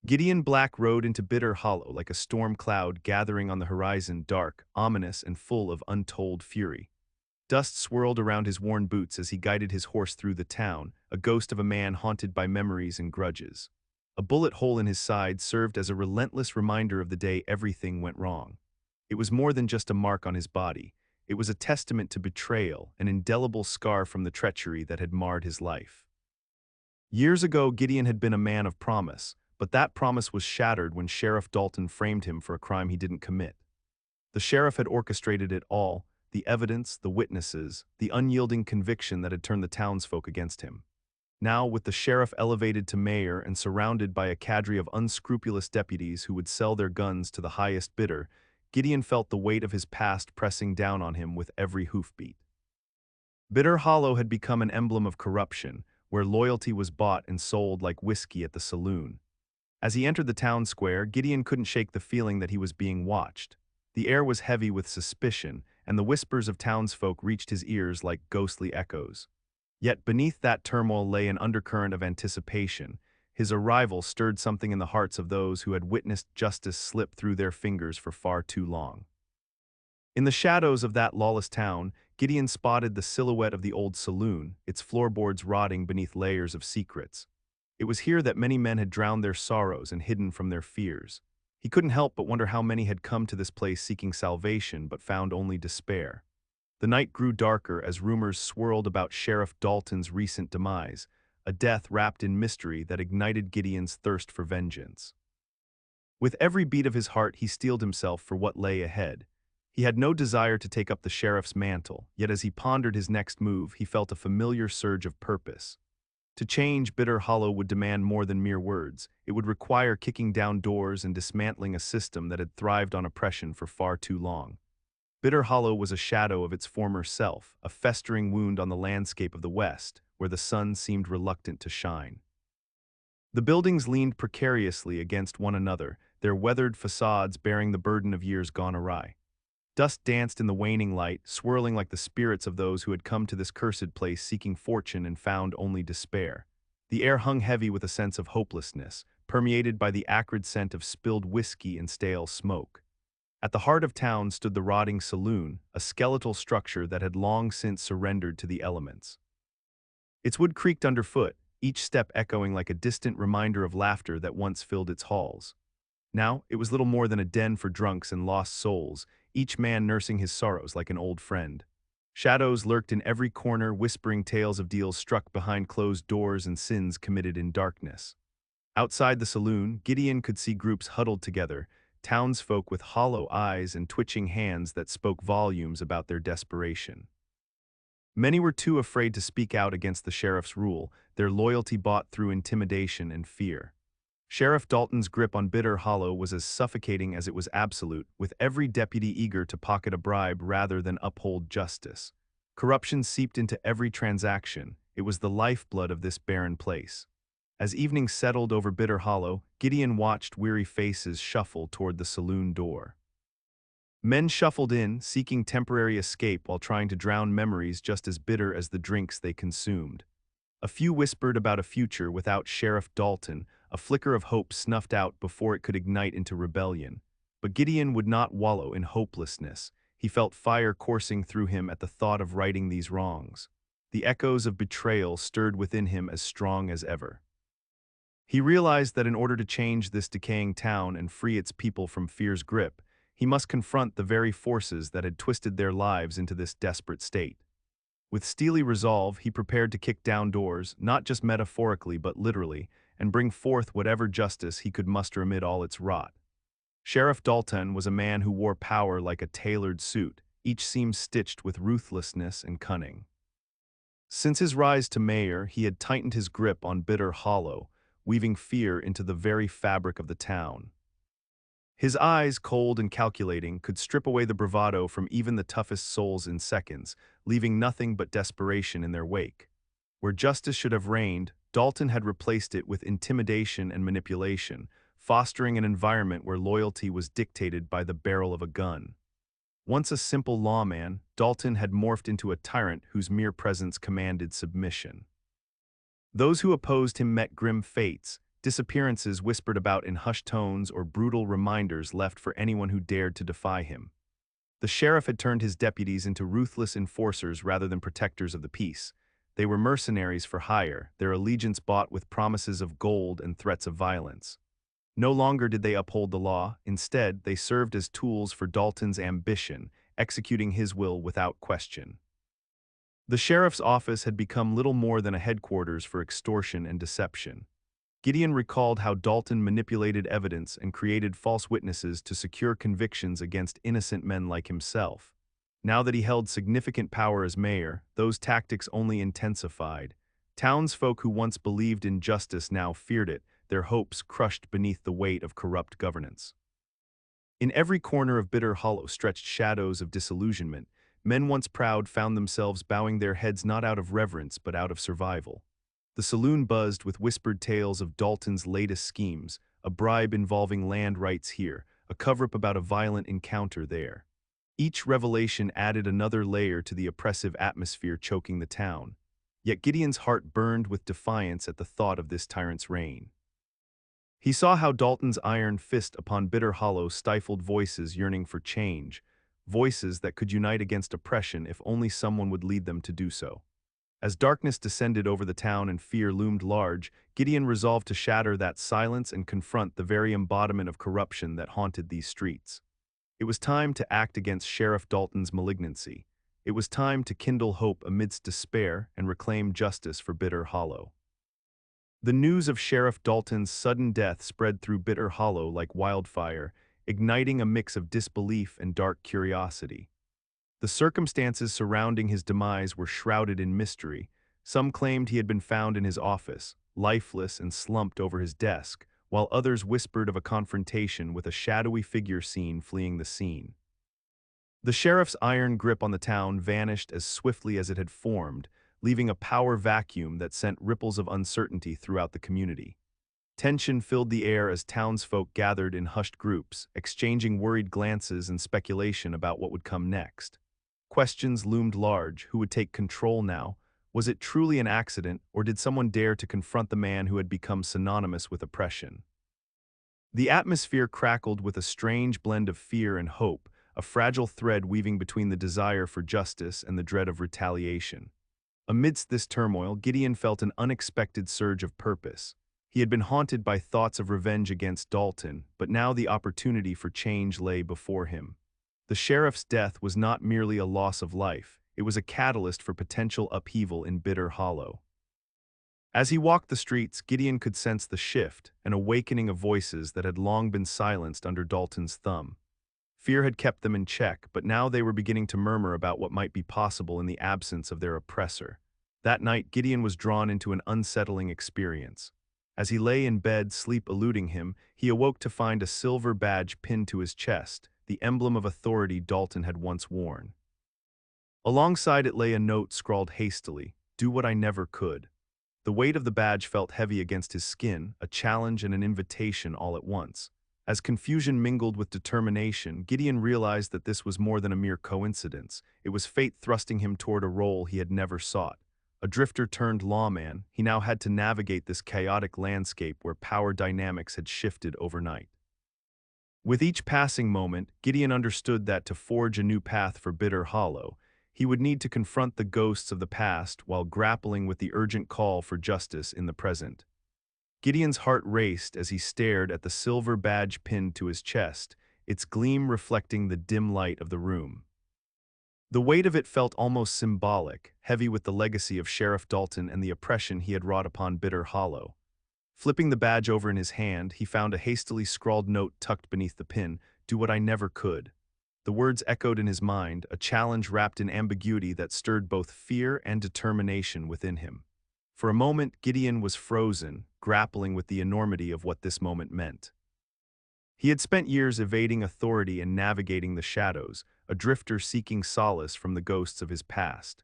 Gideon Black rode into Bitter Hollow like a storm cloud gathering on the horizon, dark, ominous, and full of untold fury. Dust swirled around his worn boots as he guided his horse through the town, a ghost of a man haunted by memories and grudges. A bullet hole in his side served as a relentless reminder of the day everything went wrong. It was more than just a mark on his body. It was a testament to betrayal, an indelible scar from the treachery that had marred his life. Years ago, Gideon had been a man of promise, but that promise was shattered when Sheriff Dalton framed him for a crime he didn't commit. The sheriff had orchestrated it all, the evidence, the witnesses, the unyielding conviction that had turned the townsfolk against him. Now, with the sheriff elevated to mayor and surrounded by a cadre of unscrupulous deputies who would sell their guns to the highest bidder, Gideon felt the weight of his past pressing down on him with every hoofbeat. Bitter Hollow had become an emblem of corruption, where loyalty was bought and sold like whiskey at the saloon. As he entered the town square, Gideon couldn't shake the feeling that he was being watched. The air was heavy with suspicion, and the whispers of townsfolk reached his ears like ghostly echoes. Yet beneath that turmoil lay an undercurrent of anticipation. His arrival stirred something in the hearts of those who had witnessed justice slip through their fingers for far too long. In the shadows of that lawless town, Gideon spotted the silhouette of the old saloon, its floorboards rotting beneath layers of secrets. It was here that many men had drowned their sorrows and hidden from their fears. He couldn't help but wonder how many had come to this place seeking salvation but found only despair. The night grew darker as rumors swirled about Sheriff Dalton's recent demise, a death wrapped in mystery that ignited Gideon's thirst for vengeance. With every beat of his heart, he steeled himself for what lay ahead. He had no desire to take up the sheriff's mantle, yet as he pondered his next move, he felt a familiar surge of purpose. To change, Bitter Hollow would demand more than mere words. It would require kicking down doors and dismantling a system that had thrived on oppression for far too long. Bitter Hollow was a shadow of its former self, a festering wound on the landscape of the West, where the sun seemed reluctant to shine. The buildings leaned precariously against one another, their weathered facades bearing the burden of years gone awry. Dust danced in the waning light, swirling like the spirits of those who had come to this cursed place seeking fortune and found only despair. The air hung heavy with a sense of hopelessness, permeated by the acrid scent of spilled whiskey and stale smoke. At the heart of town stood the rotting saloon, a skeletal structure that had long since surrendered to the elements. Its wood creaked underfoot, each step echoing like a distant reminder of laughter that once filled its halls. Now, it was little more than a den for drunks and lost souls, each man nursing his sorrows like an old friend. Shadows lurked in every corner, whispering tales of deals struck behind closed doors and sins committed in darkness. Outside the saloon, Gideon could see groups huddled together, townsfolk with hollow eyes and twitching hands that spoke volumes about their desperation. Many were too afraid to speak out against the sheriff's rule, their loyalty bought through intimidation and fear. Sheriff Dalton's grip on Bitter Hollow was as suffocating as it was absolute, with every deputy eager to pocket a bribe rather than uphold justice. Corruption seeped into every transaction. It was the lifeblood of this barren place. As evening settled over Bitter Hollow, Gideon watched weary faces shuffle toward the saloon door. Men shuffled in, seeking temporary escape while trying to drown memories just as bitter as the drinks they consumed. A few whispered about a future without Sheriff Dalton, a flicker of hope snuffed out before it could ignite into rebellion. But Gideon would not wallow in hopelessness. He felt fire coursing through him at the thought of righting these wrongs. The echoes of betrayal stirred within him as strong as ever. He realized that in order to change this decaying town and free its people from fear's grip, he must confront the very forces that had twisted their lives into this desperate state. With steely resolve, he prepared to kick down doors, not just metaphorically but literally, and bring forth whatever justice he could muster amid all its rot. Sheriff Dalton was a man who wore power like a tailored suit, each seam stitched with ruthlessness and cunning. Since his rise to mayor, he had tightened his grip on Bitter Hollow, weaving fear into the very fabric of the town. His eyes, cold and calculating, could strip away the bravado from even the toughest souls in seconds, leaving nothing but desperation in their wake. Where justice should have reigned, Dalton had replaced it with intimidation and manipulation, fostering an environment where loyalty was dictated by the barrel of a gun. Once a simple lawman, Dalton had morphed into a tyrant whose mere presence commanded submission. Those who opposed him met grim fates, disappearances whispered about in hushed tones or brutal reminders left for anyone who dared to defy him. The sheriff had turned his deputies into ruthless enforcers rather than protectors of the peace. They were mercenaries for hire, their allegiance bought with promises of gold and threats of violence. No longer did they uphold the law, instead, they served as tools for Dalton's ambition, executing his will without question. The sheriff's office had become little more than a headquarters for extortion and deception. Gideon recalled how Dalton manipulated evidence and created false witnesses to secure convictions against innocent men like himself. Now that he held significant power as mayor, those tactics only intensified. Townsfolk who once believed in justice now feared it, their hopes crushed beneath the weight of corrupt governance. In every corner of Bitter Hollow stretched shadows of disillusionment. Men once proud found themselves bowing their heads not out of reverence but out of survival. The saloon buzzed with whispered tales of Dalton's latest schemes, a bribe involving land rights here, a cover-up about a violent encounter there. Each revelation added another layer to the oppressive atmosphere choking the town. Yet Gideon's heart burned with defiance at the thought of this tyrant's reign. He saw how Dalton's iron fist upon Bitter Hollow stifled voices yearning for change, voices that could unite against oppression if only someone would lead them to do so. As darkness descended over the town and fear loomed large, Gideon resolved to shatter that silence and confront the very embodiment of corruption that haunted these streets. It was time to act against Sheriff Dalton's malignancy. It was time to kindle hope amidst despair and reclaim justice for Bitter Hollow. The news of Sheriff Dalton's sudden death spread through Bitter Hollow like wildfire, igniting a mix of disbelief and dark curiosity. The circumstances surrounding his demise were shrouded in mystery. Some claimed he had been found in his office, lifeless and slumped over his desk, while others whispered of a confrontation with a shadowy figure seen fleeing the scene. The sheriff's iron grip on the town vanished as swiftly as it had formed, leaving a power vacuum that sent ripples of uncertainty throughout the community. Tension filled the air as townsfolk gathered in hushed groups, exchanging worried glances and speculation about what would come next. Questions loomed large. Who would take control now? Was it truly an accident, or did someone dare to confront the man who had become synonymous with oppression? The atmosphere crackled with a strange blend of fear and hope, a fragile thread weaving between the desire for justice and the dread of retaliation. Amidst this turmoil, Gideon felt an unexpected surge of purpose. He had been haunted by thoughts of revenge against Dalton, but now the opportunity for change lay before him. The sheriff's death was not merely a loss of life, it was a catalyst for potential upheaval in Bitter Hollow. As he walked the streets, Gideon could sense the shift, an awakening of voices that had long been silenced under Dalton's thumb. Fear had kept them in check, but now they were beginning to murmur about what might be possible in the absence of their oppressor. That night, Gideon was drawn into an unsettling experience. As he lay in bed, sleep eluding him, he awoke to find a silver badge pinned to his chest, the emblem of authority Dalton had once worn. Alongside it lay a note scrawled hastily, "Do what I never could." The weight of the badge felt heavy against his skin, a challenge and an invitation all at once. As confusion mingled with determination, Gideon realized that this was more than a mere coincidence. It was fate thrusting him toward a role he had never sought. A drifter turned lawman, he now had to navigate this chaotic landscape where power dynamics had shifted overnight. With each passing moment, Gideon understood that to forge a new path for Bitter Hollow, he would need to confront the ghosts of the past while grappling with the urgent call for justice in the present. Gideon's heart raced as he stared at the silver badge pinned to his chest, its gleam reflecting the dim light of the room. The weight of it felt almost symbolic, heavy with the legacy of Sheriff Dalton and the oppression he had wrought upon Bitter Hollow. Flipping the badge over in his hand, he found a hastily scrawled note tucked beneath the pin, "Do what I never could." The words echoed in his mind, a challenge wrapped in ambiguity that stirred both fear and determination within him. For a moment, Gideon was frozen, grappling with the enormity of what this moment meant. He had spent years evading authority and navigating the shadows, a drifter seeking solace from the ghosts of his past.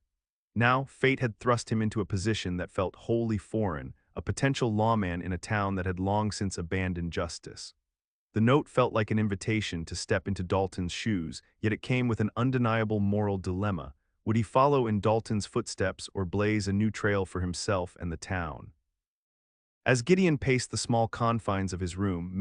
Now, fate had thrust him into a position that felt wholly foreign, a potential lawman in a town that had long since abandoned justice. The note felt like an invitation to step into Dalton's shoes, yet it came with an undeniable moral dilemma. Would he follow in Dalton's footsteps or blaze a new trail for himself and the town? As Gideon paced the small confines of his room,